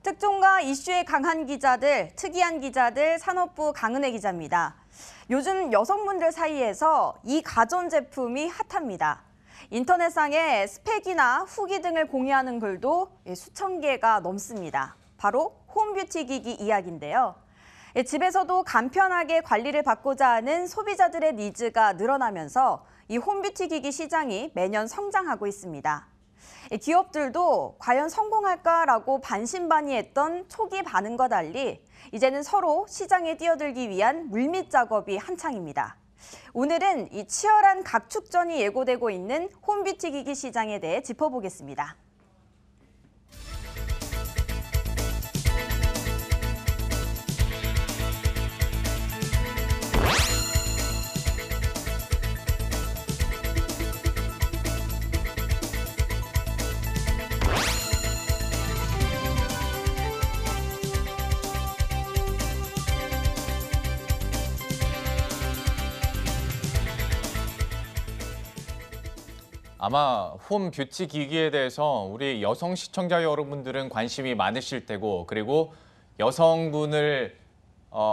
특종과 이슈에 강한 기자들, 특이한 기자들, 산업부 강은혜 기자입니다. 요즘 여성분들 사이에서 이 가전제품이 핫합니다. 인터넷상에 스펙이나 후기 등을 공유하는 글도 수천 개가 넘습니다. 바로 홈뷰티 기기 이야기인데요. 집에서도 간편하게 관리를 받고자 하는 소비자들의 니즈가 늘어나면서 이 홈뷰티 기기 시장이 매년 성장하고 있습니다. 기업들도 과연 성공할까라고 반신반의했던 초기 반응과 달리 이제는 서로 시장에 뛰어들기 위한 물밑 작업이 한창입니다. 오늘은 이 치열한 각축전이 예고되고 있는 홈뷰티 기기 시장에 대해 짚어보겠습니다. 아마 홈 뷰티 기기에 대해서 우리 여성 시청자 여러분들은 관심이 많으실 테고, 그리고 여성분을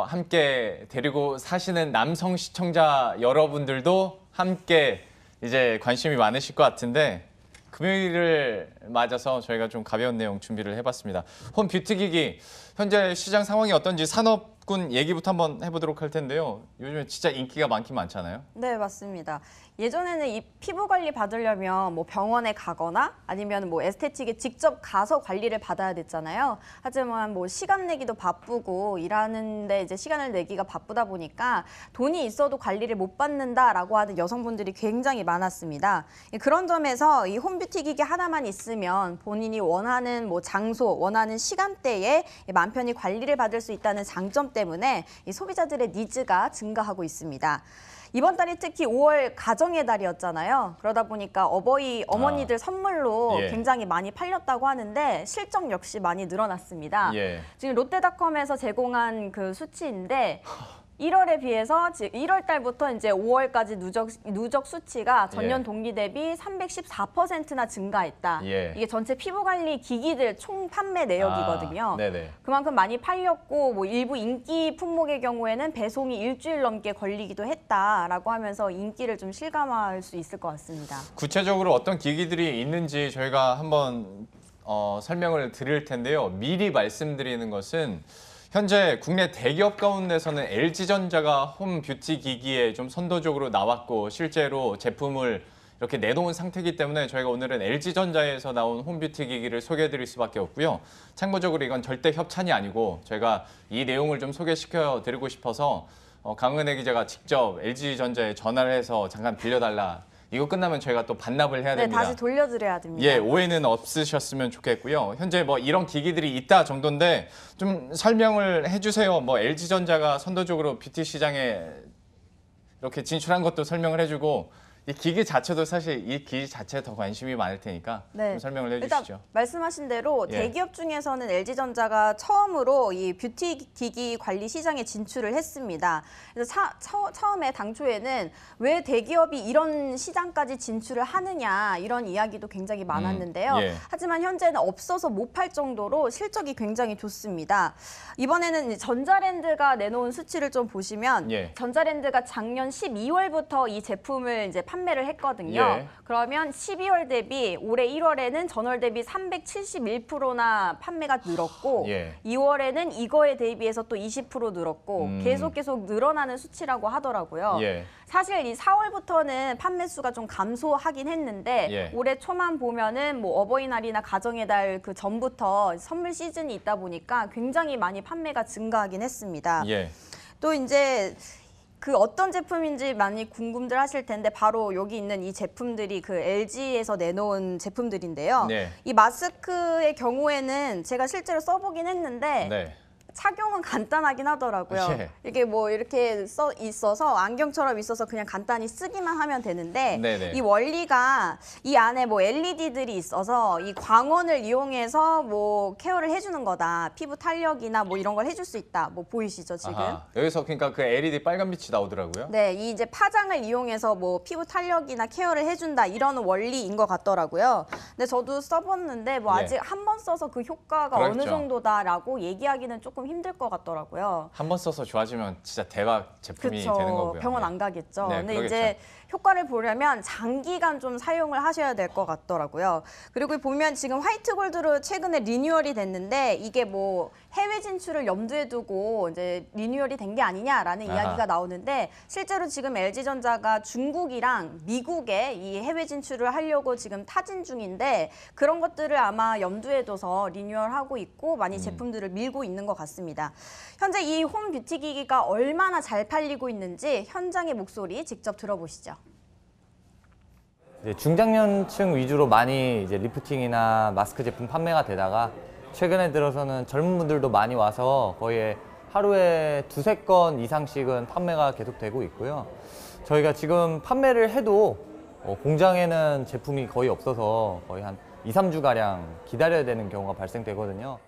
함께 데리고 사시는 남성 시청자 여러분들도 함께 이제 관심이 많으실 것 같은데, 금요일을 맞아서 저희가 좀 가벼운 내용 준비를 해봤습니다. 홈 뷰티 기기, 현재 시장 상황이 어떤지 산업군 얘기부터 한번 해보도록 할 텐데요. 요즘에 진짜 인기가 많긴 많잖아요. 네, 맞습니다. 예전에는 이 피부 관리 받으려면 뭐 병원에 가거나 아니면 뭐 에스테틱에 직접 가서 관리를 받아야 됐잖아요. 하지만 뭐 시간 내기도 바쁘고 일하는데 이제 시간을 내기가 바쁘다 보니까 돈이 있어도 관리를 못 받는다라고 하는 여성분들이 굉장히 많았습니다. 그런 점에서 이 홈뷰티 기기 하나만 있으면 본인이 원하는 뭐 장소, 원하는 시간대에 마음 편히 관리를 받을 수 있다는 장점 때문에 이 소비자들의 니즈가 증가하고 있습니다. 이번 달이 특히 5월 가정의 달이었잖아요. 그러다 보니까 어머니들 선물로 예. 굉장히 많이 팔렸다고 하는데 실적 역시 많이 늘어났습니다. 예. 지금 롯데닷컴에서 제공한 그 수치인데 1월에 비해서 1월 달부터 이제 5월까지 누적 수치가 전년 동기 대비 314%나 증가했다. 예. 이게 전체 피부 관리 기기들 총 판매 내역이거든요. 네네. 그만큼 많이 팔렸고 뭐 일부 인기 품목의 경우에는 배송이 일주일 넘게 걸리기도 했다라고 하면서 인기를 좀 실감할 수 있을 것 같습니다. 구체적으로 어떤 기기들이 있는지 저희가 한번 설명을 드릴 텐데요. 미리 말씀드리는 것은 현재 국내 대기업 가운데서는 LG전자가 홈 뷰티 기기에 좀 선도적으로 나왔고 실제로 제품을 이렇게 내놓은 상태이기 때문에 저희가 오늘은 LG전자에서 나온 홈 뷰티 기기를 소개해드릴 수밖에 없고요. 참고적으로 이건 절대 협찬이 아니고 저희가 이 내용을 좀 소개시켜드리고 싶어서 강은혜 기자가 직접 LG전자에 전화를 해서 잠깐 빌려달라. 이거 끝나면 저희가 또 반납을 해야 됩니다. 네, 다시 돌려드려야 됩니다. 예, 오해는 없으셨으면 좋겠고요. 현재 뭐 이런 기기들이 있다 정도인데 좀 설명을 해주세요. 뭐 LG전자가 선도적으로 뷰티 시장에 이렇게 진출한 것도 설명을 해주고 이 기기 자체도 사실 이 기기 자체에 더 관심이 많을 테니까 좀 설명을 해주시죠. 일단 말씀하신 대로 예. 대기업 중에서는 LG전자가 처음으로 이 뷰티 기기 관리 시장에 진출을 했습니다. 그래서 처음에 당초에는 왜 대기업이 이런 시장까지 진출을 하느냐 이런 이야기도 굉장히 많았는데요. 예. 하지만 현재는 없어서 못 팔 정도로 실적이 굉장히 좋습니다. 이번에는 전자랜드가 내놓은 수치를 좀 보시면 예. 전자랜드가 작년 12월부터 이 제품을 이제 판매를 했거든요. 예. 그러면 12월 대비 올해 1월에는 전월 대비 371%나 판매가 늘었고 예. 2월에는 이거에 대비해서 또 20% 늘었고 계속 늘어나는 수치라고 하더라고요. 예. 사실 이 4월부터는 판매 수가 좀 감소하긴 했는데 예. 올해 초만 보면은 뭐 어버이날이나 가정의 달 그 전부터 선물 시즌이 있다 보니까 굉장히 많이 판매가 증가하긴 했습니다. 예. 또 이제 그 어떤 제품인지 많이 궁금들 하실 텐데 바로 여기 있는 이 제품들이 그 LG에서 내놓은 제품들인데요. 네. 이 마스크의 경우에는 제가 실제로 써보긴 했는데 네. 착용은 간단하긴 하더라고요. 예. 이게 뭐 이렇게 써 있어서 안경처럼 있어서 그냥 간단히 쓰기만 하면 되는데 네네. 이 원리가 이 안에 뭐 LED들이 있어서 이 광원을 이용해서 뭐 케어를 해주는 거다. 피부 탄력이나 뭐 이런 걸 해줄 수 있다. 뭐 보이시죠 지금? 아하. 여기서 그러니까 그 LED 빨간 빛이 나오더라고요. 네, 이 이제 파장을 이용해서 뭐 피부 탄력이나 케어를 해준다 이런 원리인 것 같더라고요. 근데 저도 써봤는데 뭐 예. 아직 한 번 써서 그 효과가 그렇죠. 어느 정도다라고 얘기하기는 조금 힘들 것 같더라고요. 한 번 써서 좋아지면 진짜 대박 제품이 되는 그렇죠. 거고요. 병원 네. 안 가겠죠. 네, 근데 그러겠죠. 이제 효과를 보려면 장기간 좀 사용을 하셔야 될 것 같더라고요. 그리고 보면 지금 화이트 골드로 최근에 리뉴얼이 됐는데 이게 뭐 해외 진출을 염두에 두고 이제 리뉴얼이 된 게 아니냐라는 아하. 이야기가 나오는데 실제로 지금 LG전자가 중국이랑 미국에 이 해외 진출을 하려고 지금 타진 중인데 그런 것들을 아마 염두에 둬서 리뉴얼하고 있고 많이 제품들을 밀고 있는 것 같습니다. 현재 이 홈 뷰티 기기가 얼마나 잘 팔리고 있는지 현장의 목소리 직접 들어보시죠. 이제 중장년층 위주로 많이 이제 리프팅이나 마스크 제품 판매가 되다가 최근에 들어서는 젊은 분들도 많이 와서 거의 하루에 2~3건 이상씩은 판매가 계속되고 있고요. 저희가 지금 판매를 해도 공장에는 제품이 거의 없어서 거의 한 2~3주가량 기다려야 되는 경우가 발생되거든요.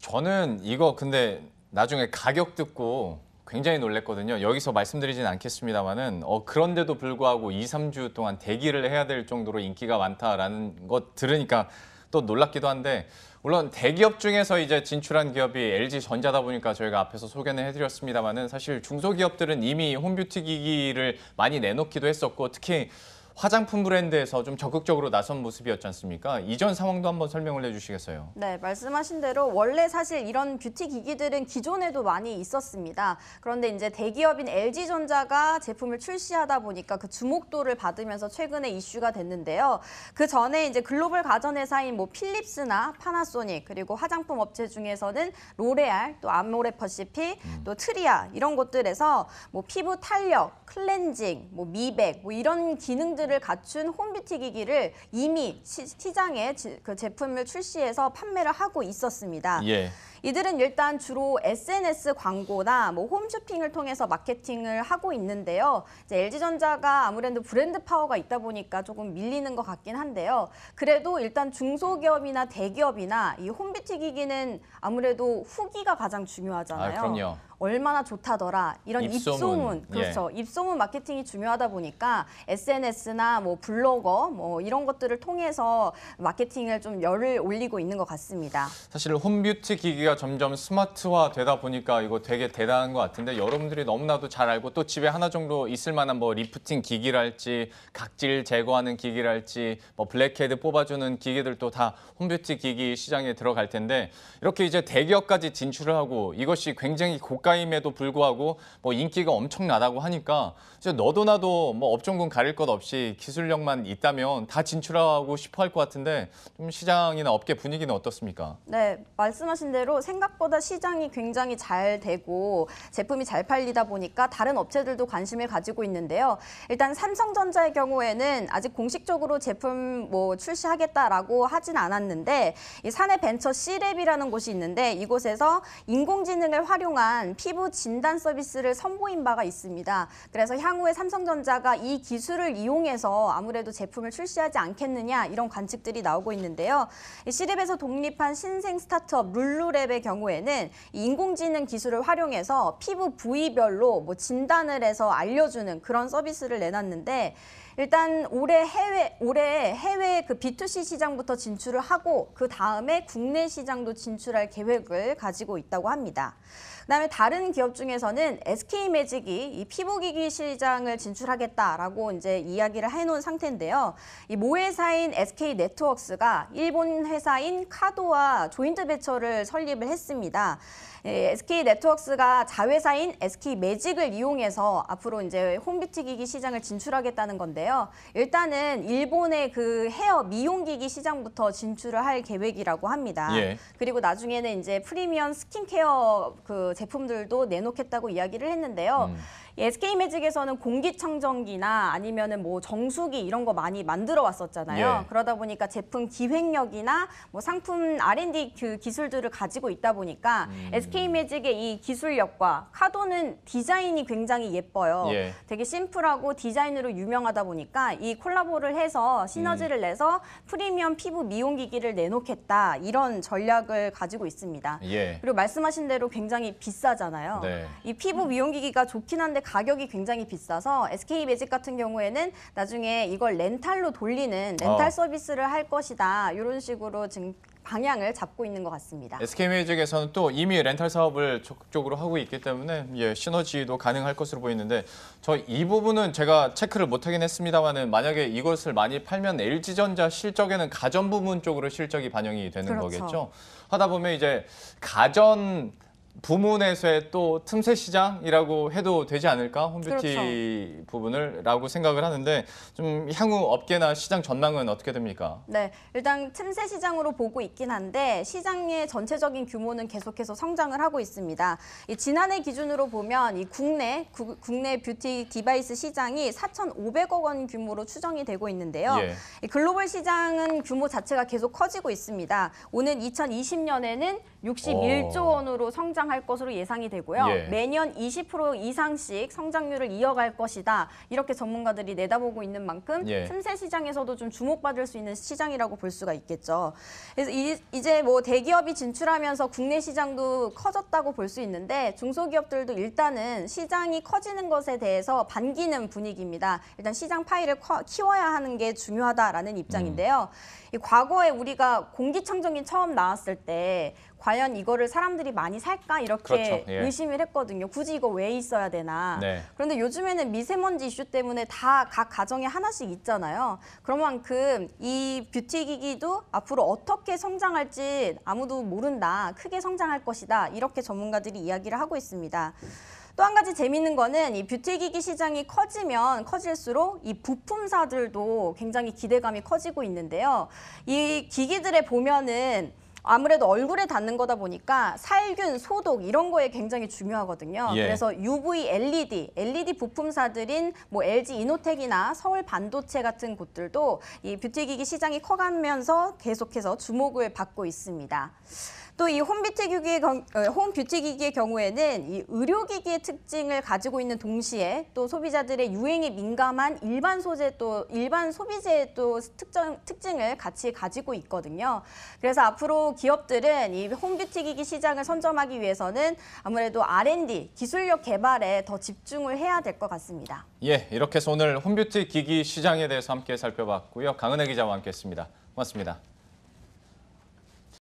저는 이거 근데 나중에 가격 듣고 굉장히 놀랬거든요. 여기서 말씀드리진 않겠습니다만은 그런데도 불구하고 2~3주 동안 대기를 해야 될 정도로 인기가 많다라는 것 들으니까 또 놀랍기도 한데 물론 대기업 중에서 이제 진출한 기업이 LG전자다 보니까 저희가 앞에서 소개는 해드렸습니다만은 사실 중소기업들은 이미 홈뷰티 기기를 많이 내놓기도 했었고 특히 화장품 브랜드에서 좀 적극적으로 나선 모습이었지 않습니까? 이전 상황도 한번 설명을 해주시겠어요? 네, 말씀하신 대로 원래 사실 이런 뷰티 기기들은 기존에도 많이 있었습니다. 그런데 이제 대기업인 LG전자가 제품을 출시하다 보니까 그 주목도를 받으면서 최근에 이슈가 됐는데요. 그 전에 이제 글로벌 가전회사인 뭐 필립스나 파나소닉 그리고 화장품 업체 중에서는 로레알, 또 아모레퍼시픽, 또 트리아 이런 곳들에서 뭐 피부 탄력, 클렌징, 뭐 미백 뭐 이런 기능들을 갖춘 홈뷰티 기기를 이미 시장에 그 제품을 출시해서 판매를 하고 있었습니다. 예. 이들은 일단 주로 SNS 광고나 뭐 홈쇼핑을 통해서 마케팅을 하고 있는데요. 이제 LG전자가 아무래도 브랜드 파워가 있다 보니까 조금 밀리는 것 같긴 한데요. 그래도 일단 중소기업이나 대기업이나 이 홈뷰티 기기는 아무래도 후기가 가장 중요하잖아요. 그럼요. 얼마나 좋다더라 이런 입소문, 그렇죠. 예. 입소문 마케팅이 중요하다 보니까 SNS나 뭐 블로거 뭐 이런 것들을 통해서 마케팅을 좀 열을 올리고 있는 것 같습니다. 사실 홈뷰티 기기가 점점 스마트화 되다 보니까 이거 되게 대단한 것 같은데 여러분들이 너무나도 잘 알고 또 집에 하나 정도 있을 만한 뭐 리프팅 기기랄지 각질 제거하는 기기랄지 뭐 블랙헤드 뽑아주는 기기들도 다 홈뷰티 기기 시장에 들어갈 텐데 이렇게 이제 대기업까지 진출을 하고 이것이 굉장히 고가임에도 불구하고 뭐 인기가 엄청나다고 하니까 이제 너도 나도 뭐 업종군 가릴 것 없이 기술력만 있다면 다 진출하고 싶어 할 것 같은데 좀 시장이나 업계 분위기는 어떻습니까? 네, 말씀하신 대로 생각보다 시장이 굉장히 잘 되고 제품이 잘 팔리다 보니까 다른 업체들도 관심을 가지고 있는데요. 일단 삼성전자의 경우에는 아직 공식적으로 제품 뭐 출시하겠다라고 하진 않았는데 이 사내 벤처 C랩이라는 곳이 있는데 이곳에서 인공지능을 활용한 피부 진단 서비스를 선보인 바가 있습니다. 그래서 향후에 삼성전자가 이 기술을 이용해서 아무래도 제품을 출시하지 않겠느냐 이런 관측들이 나오고 있는데요. C랩에서 독립한 신생 스타트업 룰루랩의 경우에는 인공지능 기술을 활용해서 피부 부위별로 뭐 진단을 해서 알려주는 그런 서비스를 내놨는데 일단 올해 해외 그 B2C 시장부터 진출을 하고 그 다음에 국내 시장도 진출할 계획을 가지고 있다고 합니다. 그다음에 다른 기업 중에서는 SK매직이 이 피부기기 시장을 진출하겠다라고 이제 이야기를 해놓은 상태인데요. 이 모회사인 SK네트워크스가 일본 회사인 카도와 조인트 베처를 설립을 했습니다. SK네트워크스가 자회사인 SK매직을 이용해서 앞으로 이제 홈뷰티 기기 시장을 진출하겠다는 건데요. 일단은 일본의 그 헤어 미용기기 시장부터 진출을 할 계획이라고 합니다. 예. 그리고 나중에는 이제 프리미엄 스킨케어 그 제품들도 내놓겠다고 이야기를 했는데요. SK매직에서는 공기청정기나 아니면은 뭐 정수기 이런 거 많이 만들어 왔었잖아요. 예. 그러다 보니까 제품 기획력이나 뭐 상품 R&D 그 기술들을 가지고 있다 보니까 SK매직의 이 기술력과 카도는 디자인이 굉장히 예뻐요. 예. 되게 심플하고 디자인으로 유명하다 보니까 보니까 이 콜라보를 해서 시너지를 내서 프리미엄 피부 미용기기를 내놓겠다 이런 전략을 가지고 있습니다. 예. 그리고 말씀하신 대로 굉장히 비싸잖아요. 네. 이 피부 미용기기가 좋긴 한데 가격이 굉장히 비싸서 SK매직 같은 경우에는 나중에 이걸 렌탈로 돌리는 렌탈 서비스를 할 것이다. 이런 식으로 지금 방향을 잡고 있는 것 같습니다. SK매직에서는 또 이미 렌탈 사업을 적극적으로 하고 있기 때문에 시너지도 가능할 것으로 보이는데 저 이 부분은 제가 체크를 못하긴 했습니다만은 만약에 이것을 많이 팔면 LG전자 실적에는 가전 부문 쪽으로 실적이 반영이 되는 그렇죠. 거겠죠. 하다 보면 이제 가전 부문에서의 또 틈새 시장이라고 해도 되지 않을까? 홈뷰티 부분을라고 생각을 하는데 좀 향후 업계나 시장 전망은 어떻게 됩니까? 네, 일단 틈새 시장으로 보고 있긴 한데 시장의 전체적인 규모는 계속해서 성장을 하고 있습니다. 이 지난해 기준으로 보면 이 국내 뷰티 디바이스 시장이 4,500억 원 규모로 추정이 되고 있는데요. 예. 이 글로벌 시장은 규모 자체가 계속 커지고 있습니다. 오는 2020년에는 61조 원으로 성장할 것으로 예상이 되고요. 예. 매년 20% 이상씩 성장률을 이어갈 것이다. 이렇게 전문가들이 내다보고 있는 만큼 예. 틈새 시장에서도 좀 주목받을 수 있는 시장이라고 볼 수가 있겠죠. 그래서 이제 뭐 대기업이 진출하면서 국내 시장도 커졌다고 볼 수 있는데 중소기업들도 일단은 시장이 커지는 것에 대해서 반기는 분위기입니다. 일단 시장 파이를 키워야 하는 게 중요하다라는 입장인데요. 이 과거에 우리가 공기청정기 처음 나왔을 때 과연 이거를 사람들이 많이 살까 이렇게 그렇죠. 예. 의심을 했거든요. 굳이 이거 왜 있어야 되나. 네. 그런데 요즘에는 미세먼지 이슈 때문에 다 각 가정에 하나씩 있잖아요. 그런 만큼 이 뷰티 기기도 앞으로 어떻게 성장할지 아무도 모른다. 크게 성장할 것이다. 이렇게 전문가들이 이야기를 하고 있습니다. 또 한 가지 재미있는 거는 이 뷰티기기 시장이 커지면 커질수록 이 부품사들도 굉장히 기대감이 커지고 있는데요. 이 기기들에 보면은 아무래도 얼굴에 닿는 거다 보니까 살균, 소독 이런 거에 굉장히 중요하거든요. 예. 그래서 UV, LED 부품사들인 뭐 LG 이노텍이나 서울 반도체 같은 곳들도 이 뷰티기기 시장이 커가면서 계속해서 주목을 받고 있습니다. 또 이 홈뷰티기기의 경우에는 이 의료기기의 특징을 가지고 있는 동시에 또 소비자들의 유행에 민감한 일반 소비재의 또 특징을 같이 가지고 있거든요. 그래서 앞으로 기업들은 이 홈뷰티기기 시장을 선점하기 위해서는 아무래도 R&D, 기술력 개발에 더 집중을 해야 될 것 같습니다. 예, 이렇게 해서 오늘 홈뷰티 기기 시장에 대해서 함께 살펴봤고요. 강은혜 기자와 함께했습니다. 고맙습니다.